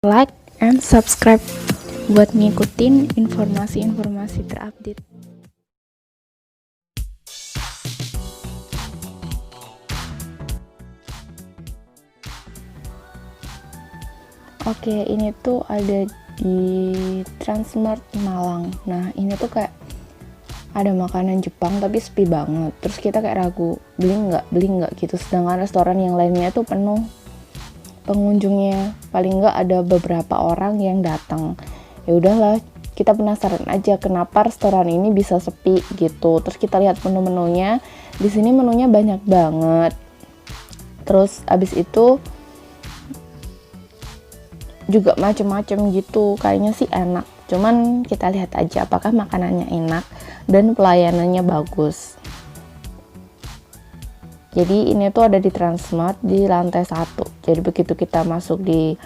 like and subscribe buat ngikutin informasi-informasi terupdate. Oke, ini tuh ada di Transmart Malang. Nah, ini tuh kayak ada makanan Jepang tapi sepi banget. Terus kita kayak ragu, beli nggak gitu. Sedangkan restoran yang lainnya tuh penuh pengunjungnya, paling nggak ada beberapa orang yang datang. Ya udahlah, kita penasaran aja kenapa restoran ini bisa sepi gitu. Terus kita lihat menu-menunya. Di sini menunya banyak banget. Terus abis itu juga macem-macem gitu, kayaknya sih enak. Cuman kita lihat aja apakah makanannya enak dan pelayanannya bagus. Jadi ini tuh ada di Transmart di lantai 1. Jadi begitu kita masuk di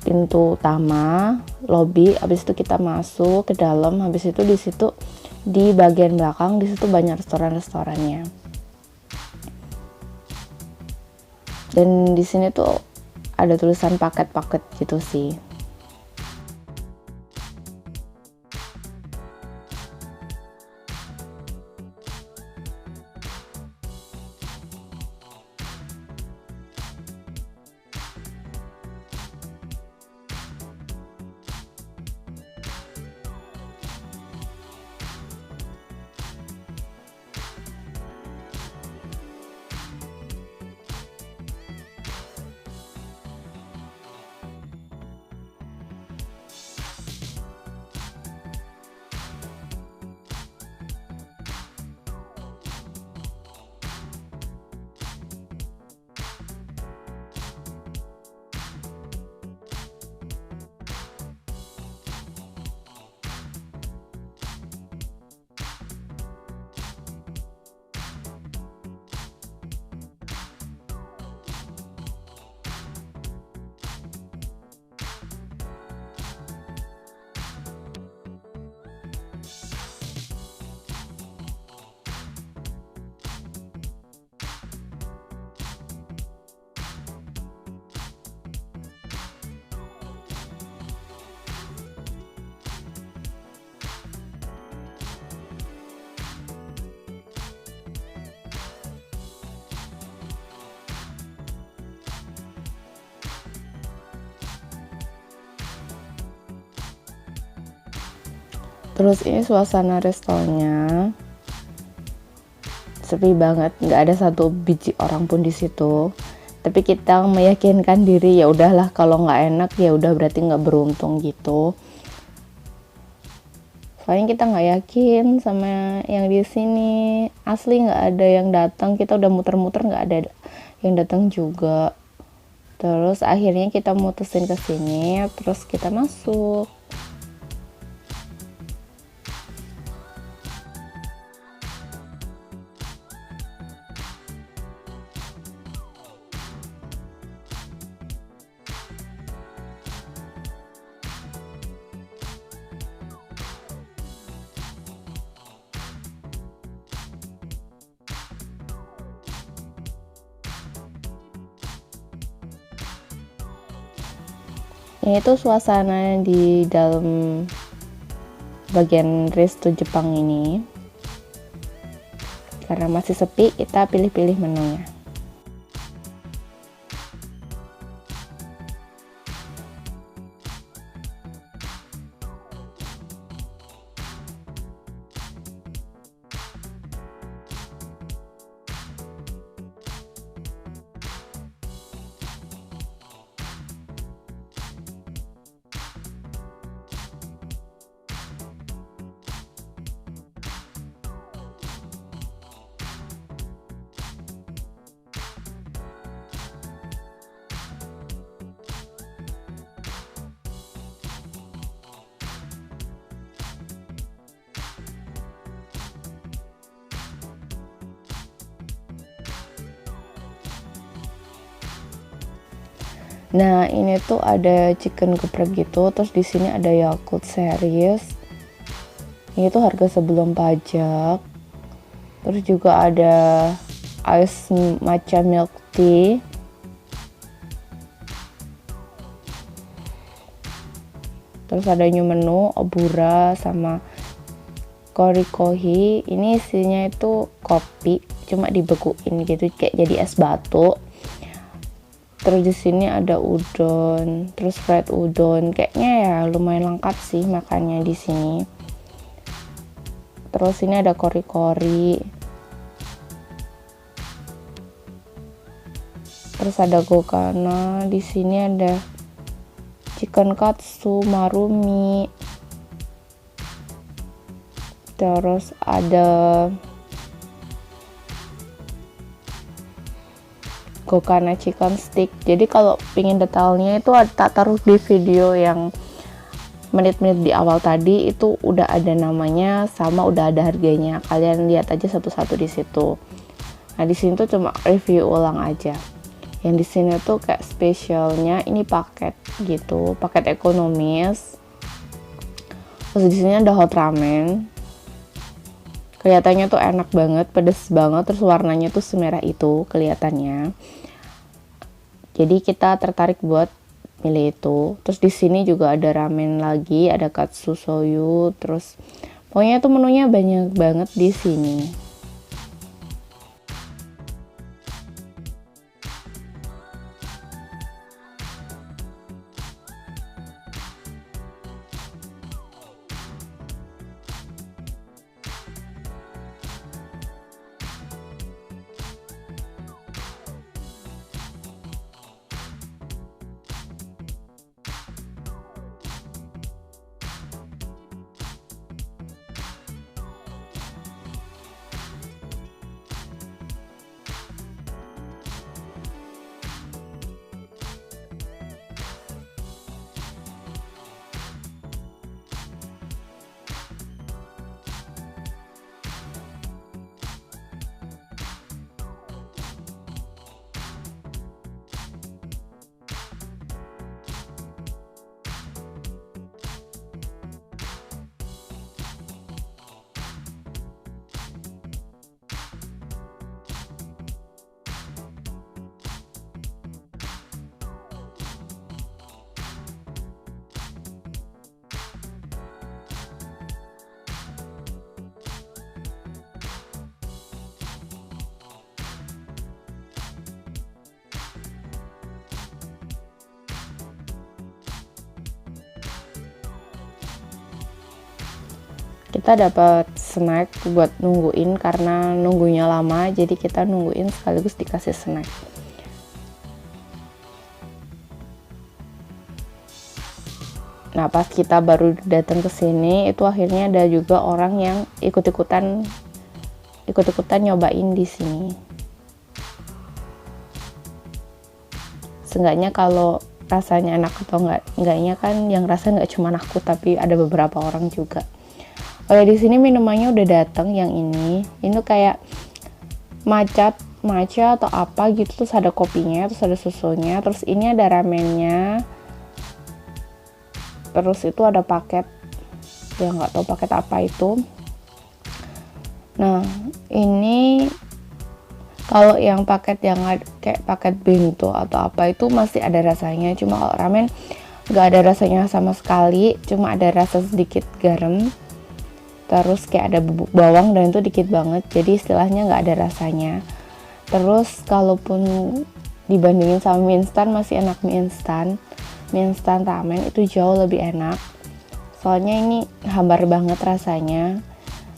pintu utama, lobby, habis itu kita masuk ke dalam, habis itu di situ di bagian belakang di situ banyak restoran-restorannya. Dan di sini tuh ada tulisan paket-paket gitu sih. Terus ini suasana restonya sepi banget, nggak ada satu biji orang pun di situ. Tapi kita meyakinkan diri, ya udahlah kalau nggak enak ya udah berarti nggak beruntung gitu. Soalnya kita nggak yakin sama yang di sini, asli nggak ada yang datang. Kita udah muter-muter nggak ada yang datang juga. Terus akhirnya kita mutusin ke sini, terus kita masuk. Ini tuh suasana di dalam bagian resto Jepang ini. Karena masih sepi, kita pilih-pilih menunya. Nah, ini tuh ada chicken geprek gitu, terus di sini ada Yakult series. Ini tuh harga sebelum pajak. Terus juga ada ice matcha milk tea. Terus ada new menu, obura sama korikohi. Ini isinya itu kopi, cuma dibekuin gitu kayak jadi es batu. Terus di sini ada udon, terus fried udon. Kayaknya ya lumayan lengkap sih makannya di sini. Terus ini ada kori-kori. Terus ada gokana. Di sini ada chicken katsu, marumi. Terus ada gokana chicken stick. Jadi kalau pingin detailnya itu tak taruh di video yang menit-menit di awal tadi, itu udah ada namanya sama udah ada harganya. Kalian lihat aja satu-satu di situ. Nah, di sini tuh cuma review ulang aja. Yang di sini tuh kayak spesialnya ini paket gitu, paket ekonomis. Terus di sini ada hot ramen. Kelihatannya tuh enak banget, pedes banget, terus warnanya tuh semerah itu kelihatannya. Jadi kita tertarik buat milih itu. Terus di sini juga ada ramen lagi, ada katsu soyu, terus pokoknya tuh menunya banyak banget di sini. Kita dapat snack buat nungguin karena nunggunya lama, jadi kita nungguin sekaligus dikasih snack. Nah, pas kita baru datang ke sini itu akhirnya ada juga orang yang ikut-ikutan nyobain di sini. Seenggaknya kalau rasanya enak atau enggaknya kan yang rasa nggak cuma aku tapi ada beberapa orang juga. Kalau di sini minumannya udah datang yang ini tuh kayak matcha atau apa gitu, terus ada kopinya, terus ada susunya, terus ini ada ramennya, terus itu ada paket ya nggak tahu paket apa itu. Nah ini kalau yang paket yang kayak paket bento atau apa itu masih ada rasanya, cuma kalau ramen nggak ada rasanya sama sekali, cuma ada rasa sedikit garam. Terus kayak ada bubuk bawang dan itu dikit banget, jadi istilahnya nggak ada rasanya. Terus kalaupun dibandingin sama mie instan, masih enak mie instan ramen itu jauh lebih enak. Soalnya ini hambar banget rasanya,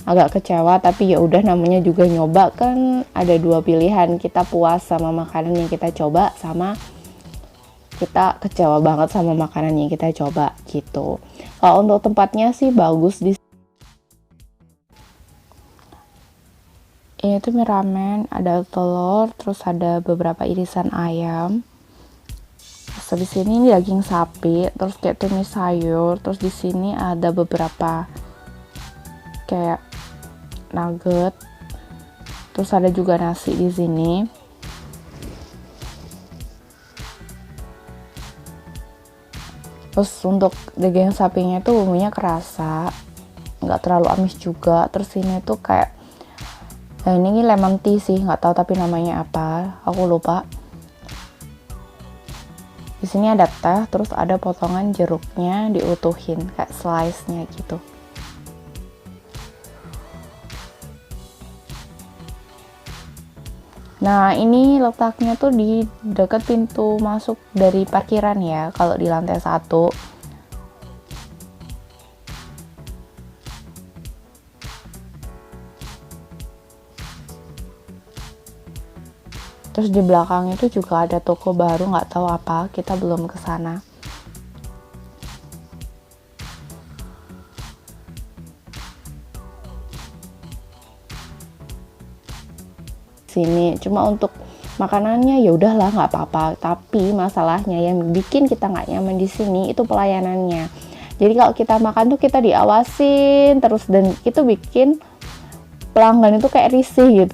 agak kecewa tapi ya udah namanya juga nyoba kan, ada dua pilihan, kita puas sama makanan yang kita coba sama kita kecewa banget sama makanan yang kita coba gitu. Kalau untuk tempatnya sih bagus di ini tuh mie ramen, ada telur, terus ada beberapa irisan ayam. Terus di sini ini daging sapi, terus kayak tumis sayur, terus di sini ada beberapa kayak nugget. Terus ada juga nasi di sini. Terus untuk daging sapinya itu bumbunya kerasa, nggak terlalu amis juga. Terus ini tuh kayak ini lemon tea sih, nggak tahu tapi namanya apa, aku lupa. Di sini ada teh, terus ada potongan jeruknya diutuhin kayak slice-nya gitu. Nah, ini letaknya tuh di dekat pintu masuk dari parkiran ya, kalau di lantai 1. Terus di belakang itu juga ada toko baru, nggak tahu apa, kita belum ke sana. Sini cuma untuk makanannya ya udahlah nggak apa-apa, tapi masalahnya yang bikin kita nggak nyaman di sini itu pelayanannya. Jadi kalau kita makan tuh kita diawasin terus, dan itu bikin pelanggan itu kayak risih gitu.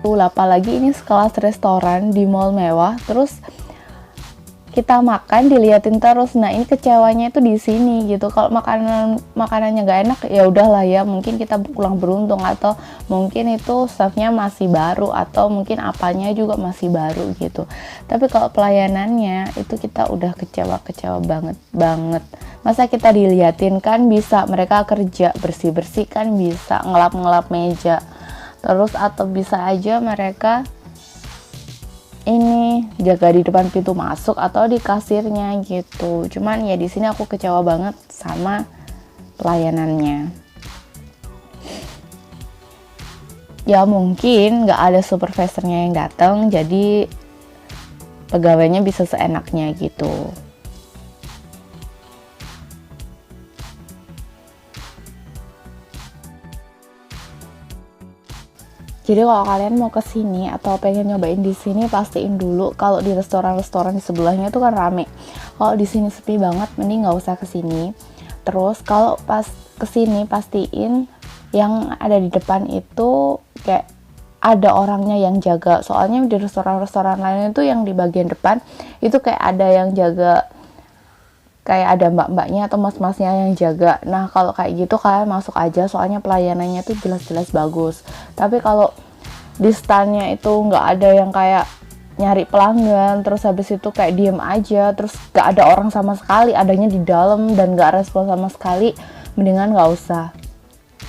Apalagi ini sekelas restoran di mall mewah, terus kita makan diliatin terus. Nah, ini kecewanya itu di sini gitu. Kalau makanannya nggak enak ya udahlah ya, mungkin kita kurang beruntung, atau mungkin itu staffnya masih baru, atau mungkin apanya juga masih baru gitu. Tapi kalau pelayanannya itu kita udah kecewa banget. Masa kita diliatin, kan bisa mereka kerja bersih kan, bisa ngelap meja terus, atau bisa aja mereka ini jaga di depan pintu masuk atau di kasirnya gitu. Cuman ya di sini aku kecewa banget sama pelayanannya. Ya mungkin nggak ada supervisornya yang datang, jadi pegawainya bisa seenaknya gitu. Jadi kalau kalian mau ke sini atau pengen nyobain di sini, pastiin dulu kalau di restoran-restoran di sebelahnya itu kan rame. Kalau di sini sepi banget, mending nggak usah ke sini. Terus kalau pas ke sini pastiin yang ada di depan itu kayak ada orangnya yang jaga. Soalnya di restoran-restoran lain itu yang di bagian depan itu kayak ada yang jaga, kayak ada mbak-mbaknya atau mas-masnya yang jaga. Nah, kalau kayak gitu kalian masuk aja, soalnya pelayanannya tuh jelas-jelas bagus. Tapi kalau di stand-nya itu nggak ada yang kayak nyari pelanggan, terus habis itu kayak diem aja, terus nggak ada orang sama sekali, adanya di dalam dan nggak respon sama sekali, mendingan nggak usah.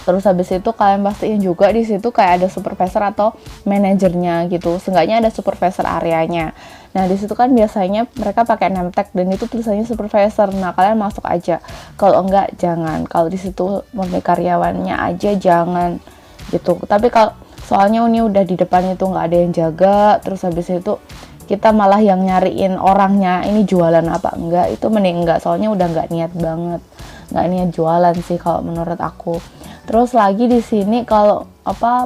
Terus habis itu kalian pastiin juga di situ kayak ada supervisor atau manajernya gitu. Seenggaknya ada supervisor areanya. Nah, di situ kan biasanya mereka pakai name tag dan itu tulisannya supervisor. Nah, kalian masuk aja. Kalau enggak jangan. Kalau di situ murni karyawannya aja jangan gitu. Tapi kalau soalnya ini udah di depan itu nggak ada yang jaga, terus habis itu kita malah yang nyariin orangnya ini jualan apa enggak, itu mending enggak, soalnya udah nggak niat banget, nggak niat jualan sih kalau menurut aku. Terus lagi di sini kalau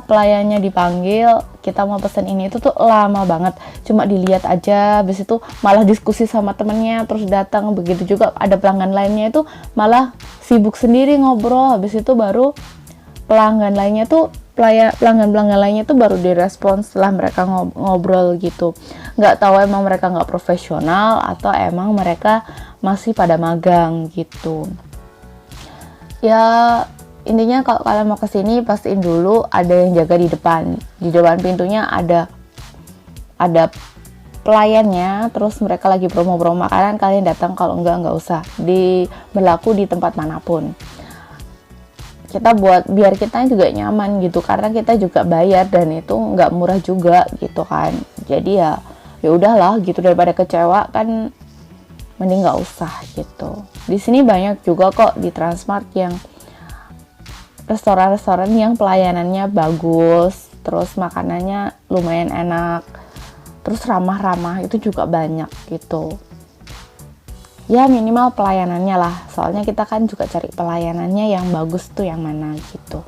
pelayannya dipanggil kita mau pesen ini itu tuh lama banget, cuma dilihat aja, habis itu malah diskusi sama temennya terus datang. Begitu juga ada pelanggan lainnya itu malah sibuk sendiri ngobrol, habis itu baru pelanggan lainnya tuh pelanggan lainnya tuh baru direspon setelah mereka ngobrol gitu. Nggak tahu emang mereka nggak profesional atau emang mereka masih pada magang gitu. Ya intinya kalau kalian mau kesini pastiin dulu ada yang jaga di depan pintunya ada pelayannya, terus mereka lagi promo-promo makanan, kalian datang, kalau nggak usah. Berlaku di tempat manapun. Kita buat biar kita juga nyaman gitu, karena kita juga bayar dan itu nggak murah juga gitu kan. Jadi ya udahlah gitu, daripada kecewa kan mending nggak usah gitu. Di sini banyak juga kok di Transmart yang restoran-restoran yang pelayanannya bagus, terus makanannya lumayan enak, terus ramah-ramah, itu juga banyak gitu. Ya minimal pelayanannya lah, soalnya kita kan juga cari pelayanannya yang bagus tuh yang mana gitu.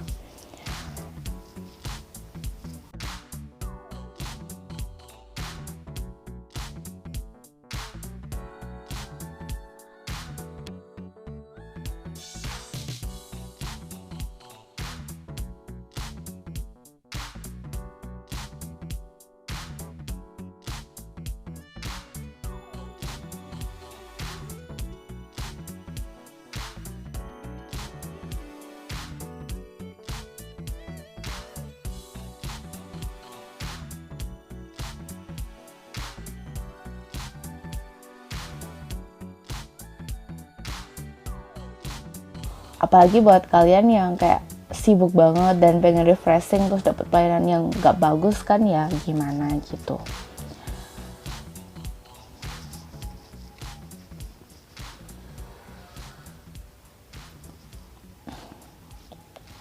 apalagi buat kalian yang kayak sibuk banget dan pengen refreshing terus dapet pelayanan yang gak bagus kan, ya gimana gitu.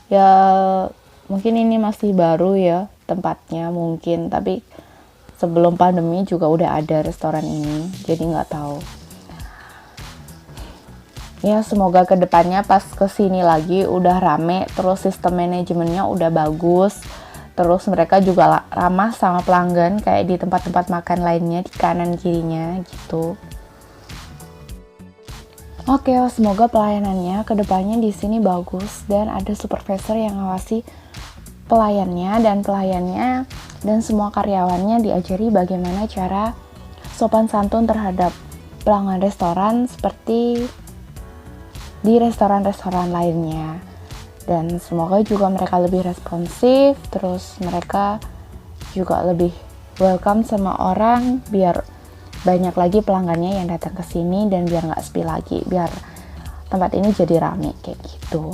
Ya mungkin ini masih baru ya tempatnya mungkin, tapi sebelum pandemi juga udah ada restoran ini, jadi nggak tahu. Ya semoga kedepannya pas kesini lagi udah rame, terus sistem manajemennya udah bagus, terus mereka juga ramah sama pelanggan kayak di tempat-tempat makan lainnya di kanan kirinya gitu. Oke, semoga pelayanannya kedepannya di sini bagus dan ada supervisor yang ngawasi pelayannya dan pelayannya dan semua karyawannya diajari bagaimana cara sopan santun terhadap pelanggan restoran seperti di restoran-restoran lainnya. Dan semoga juga mereka lebih responsif, terus mereka juga lebih welcome sama orang biar banyak lagi pelanggannya yang datang ke sini dan biar nggak sepi lagi, biar tempat ini jadi rame kayak gitu.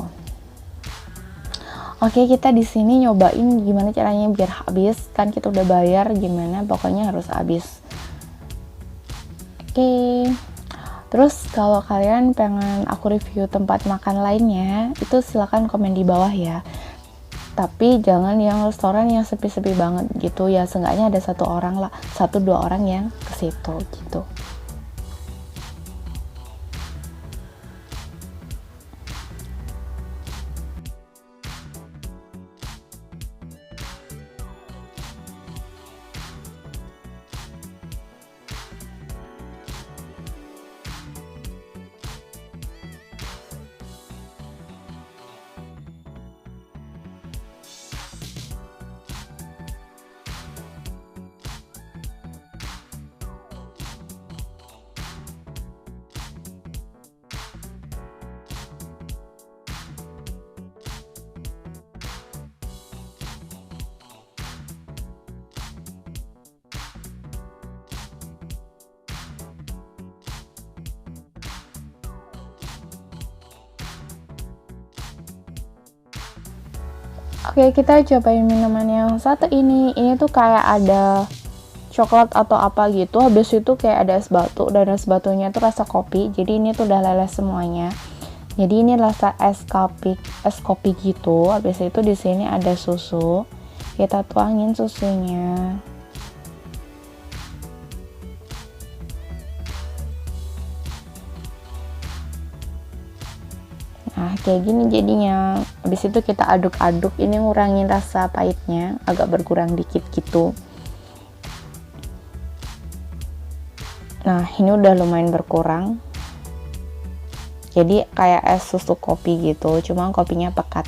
Oke, kita di sini nyobain gimana caranya biar habis, kan kita udah bayar, gimana pokoknya harus habis. Oke. Terus kalau kalian pengen aku review tempat makan lainnya, itu silahkan komen di bawah ya. Tapi jangan yang restoran yang sepi-sepi banget gitu ya, seenggaknya ada 1-2 orang yang ke situ gitu. Oke, kita cobain minuman yang satu ini. Ini tuh kayak ada coklat atau apa gitu. Habis itu kayak ada es batu, dan es batunya tuh rasa kopi. Jadi ini tuh udah leles semuanya. Jadi ini rasa es kopi gitu. Habis itu di sini ada susu. Kita tuangin susunya. Nah, kayak gini jadinya. Habis itu kita aduk-aduk, ini ngurangin rasa pahitnya, agak berkurang dikit gitu. Nah, ini udah lumayan berkurang. Jadi kayak es susu kopi gitu, cuma kopinya pekat.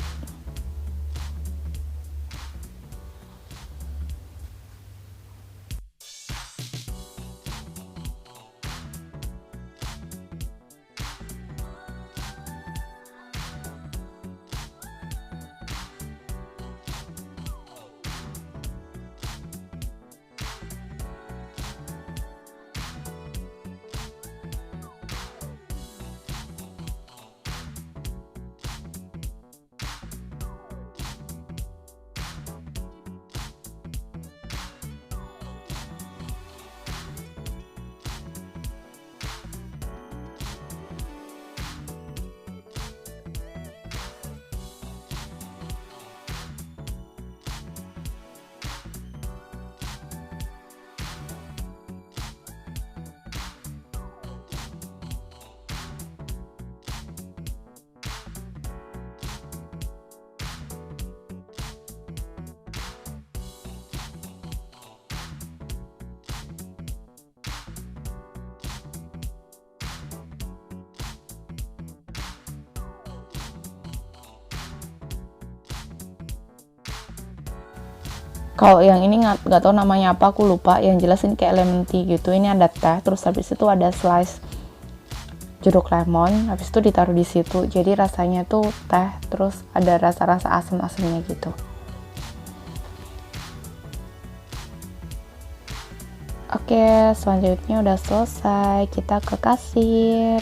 Kalau yang ini nggak tahu namanya apa, aku lupa. Yang jelas ini kayak lemon tea gitu. Ini ada teh, terus habis itu ada slice jeruk lemon, habis itu ditaruh di situ. Jadi rasanya tuh teh, terus ada rasa-rasa asam-asamnya gitu. Oke, selanjutnya udah selesai. Kita ke kasir.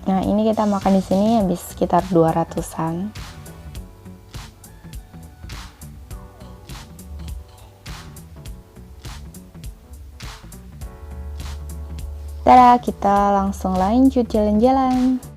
Nah, ini kita makan di sini habis sekitar 200-an. Tada, kita langsung lanjut jalan-jalan.